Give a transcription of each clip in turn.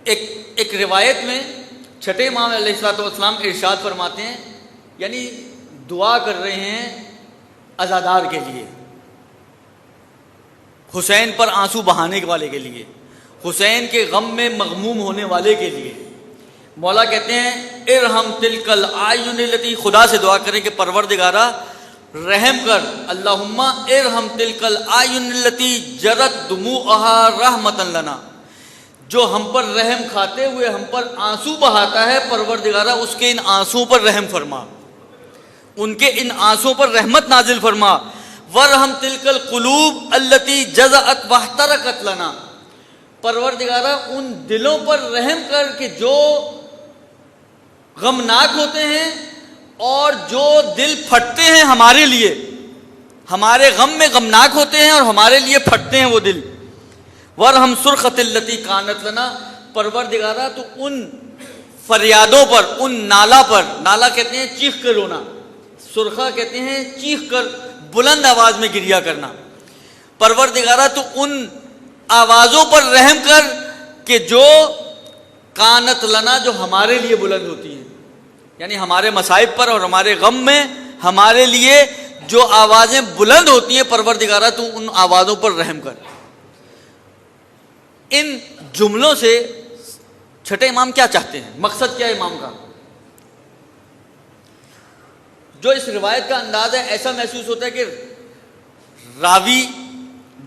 एक रिवायत में छठे इमाम अलैहिस्सलाम इरशाद फरमाते हैं, यानी दुआ कर रहे हैं अज़ादार के लिए, हुसैन पर आंसू बहाने वाले के लिए, हुसैन के गम में मगमूम होने वाले के लिए। मौला कहते हैं इरहम तिलकल आयुन लती, खुदा से दुआ करें कि परवरदिगारा रहम कर, अल्लाहुम्मा इरहम तिलकल आयुन लती जरत दुमुअहा रहमतन लना, जो हम पर रहम खाते हुए हम पर आंसू बहाता है, परवरदिगारा उसके इन आंसुओं पर रहम फरमा, उनके इन आंसुओं पर रहमत नाजिल फरमा। वरहम तिलकल कुलूब अल्लती जज़अत वहतरकत लना, परवरदिगारा उन दिलों पर रहम कर कि जो गमनाक होते हैं और जो दिल फटते हैं हमारे लिए, हमारे गम में गमनाक होते हैं और हमारे लिए फटते हैं वो दिल। वरहम सुरखतिल्लती कानत लना, परवरदिगारा तो उन फरियादों पर, उन नाला पर, नाला कहते हैं चीख कर रोना, सुरखा कहते हैं चीख कर बुलंद आवाज में गिरिया करना, परवरदिगारा तो उन आवाज़ों पर रहम कर कि जो कानत लना, जो हमारे लिए बुलंद होती हैं, यानी हमारे मसाइब पर और हमारे गम में हमारे लिए जो आवाज़ें बुलंद होती हैं, परवरदिगारा तू उन आवाज़ों पर रहम कर। इन जुमलों से छठे इमाम क्या चाहते हैं, मकसद क्या है इमाम का? जो इस रिवायत का अंदाज़ है, ऐसा महसूस होता है कि रावी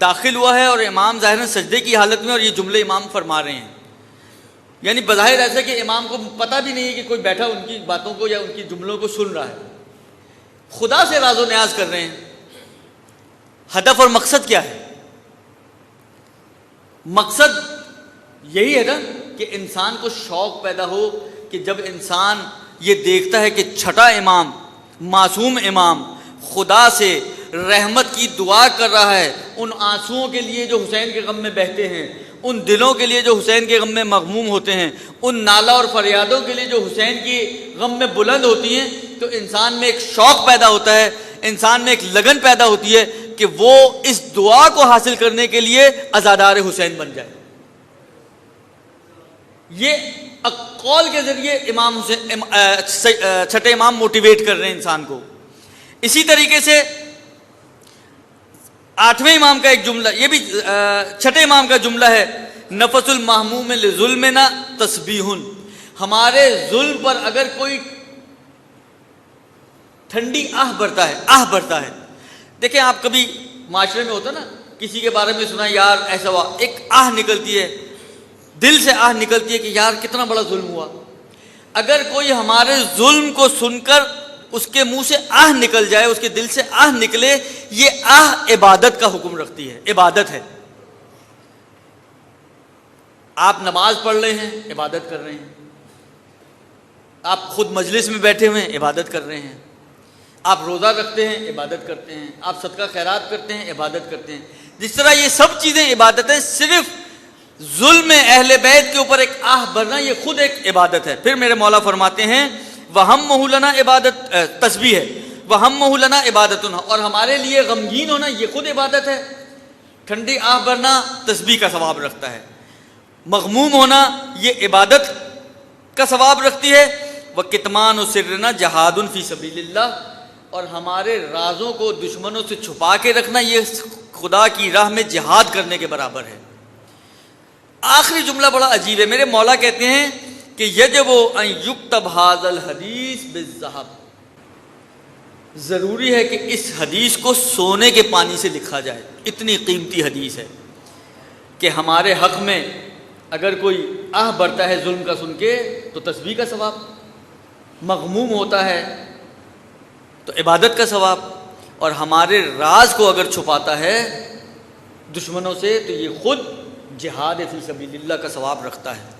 दाखिल हुआ है और इमाम ज़ाहिरन सजदे की हालत में, और ये जुमले इमाम फरमा रहे हैं, यानी बज़ाहिर ऐसा कि इमाम को पता भी नहीं है कि कोई बैठा उनकी बातों को या उनकी जुमलों को सुन रहा है, खुदा से राज़ो न्याज कर रहे हैं। हदफ और मकसद क्या है? मकसद यही है ना कि इंसान को शौक़ पैदा हो कि जब इंसान ये देखता है कि छठा इमाम, मासूम इमाम खुदा से रहमत की दुआ कर रहा है, उन आंसुओं के लिए जो हुसैन के गम में बहते हैं, उन दिलों के लिए जो हुसैन के गम में मगमूम होते हैं, उन नाला और फरियादों के लिए जो हुसैन की गम में बुलंद होती हैं, तो इंसान में एक शौक़ पैदा होता है, इंसान में एक लगन पैदा होती है कि वो इस दुआ को हासिल करने के लिए अज़ादार हुसैन बन जाए। ये अक़ौल के ज़रिए इमाम हुसैन, छठे इमाम मोटिवेट कर रहे हैं इंसान को। इसी तरीके से आठवें इमाम का एक जुमला, ये भी छठे इमाम का जुमला है, नफसुल महमूम लिजुल्मिना तस्बीहुन, हमारे जुल्म पर अगर कोई ठंडी आह भरता है। देखें आप, कभी माशरे में होता ना, किसी के बारे में सुना यार ऐसा हुआ, एक आह निकलती है, दिल से आह निकलती है कि यार कितना बड़ा जुल्म हुआ। अगर कोई हमारे जुल्म को सुनकर उसके मुंह से आह निकल जाए, उसके दिल से आह निकले, ये आह इबादत का हुक्म रखती है, इबादत है। आप नमाज पढ़ रहे हैं, इबादत कर रहे हैं, आप खुद मजलिस में बैठे हुए हैं, इबादत कर रहे हैं, आप रोज़ा रखते हैं, इबादत करते हैं, आप सदका खैरात करते हैं, इबादत करते हैं। जिस तरह ये सब चीज़ें इबादत है, सिर्फ जुल्म अहले बैत के ऊपर एक आह भरना ये खुद एक इबादत है। फिर मेरे मौला फरमाते हैं वहम्मुहु लना इबादत, तस्बीह है, वहम्मुहु लना इबादतुन, और हमारे लिए गमगीन होना ये खुद इबादत है। ठंडी आह भरना तस्बीह का सवाब रखता है, मगमूम होना ये इबादत का सवाब रखती है। व कितमान सिर्रना जहादुन फी सबीलिल्लाह, और हमारे राजों को दुश्मनों से छुपा के रखना ये खुदा की राह में जिहाद करने के बराबर है। आखिरी जुमला बड़ा अजीब है। मेरे मौला कहते हैं कि यजबु अन युक्तब हाज़ल हदीस बिज़्ज़हब, ज़रूरी है कि इस हदीस को सोने के पानी से लिखा जाए। इतनी कीमती हदीस है कि हमारे हक़ में अगर कोई आह भरता है जुल्म का सुन के तो तस्बीह का सवाब, मग़मूम होता है तो इबादत का सवाब, और हमारे राज को अगर छुपाता है दुश्मनों से तो ये खुद जिहाद फी सबीलिल्लाह का सवाब रखता है।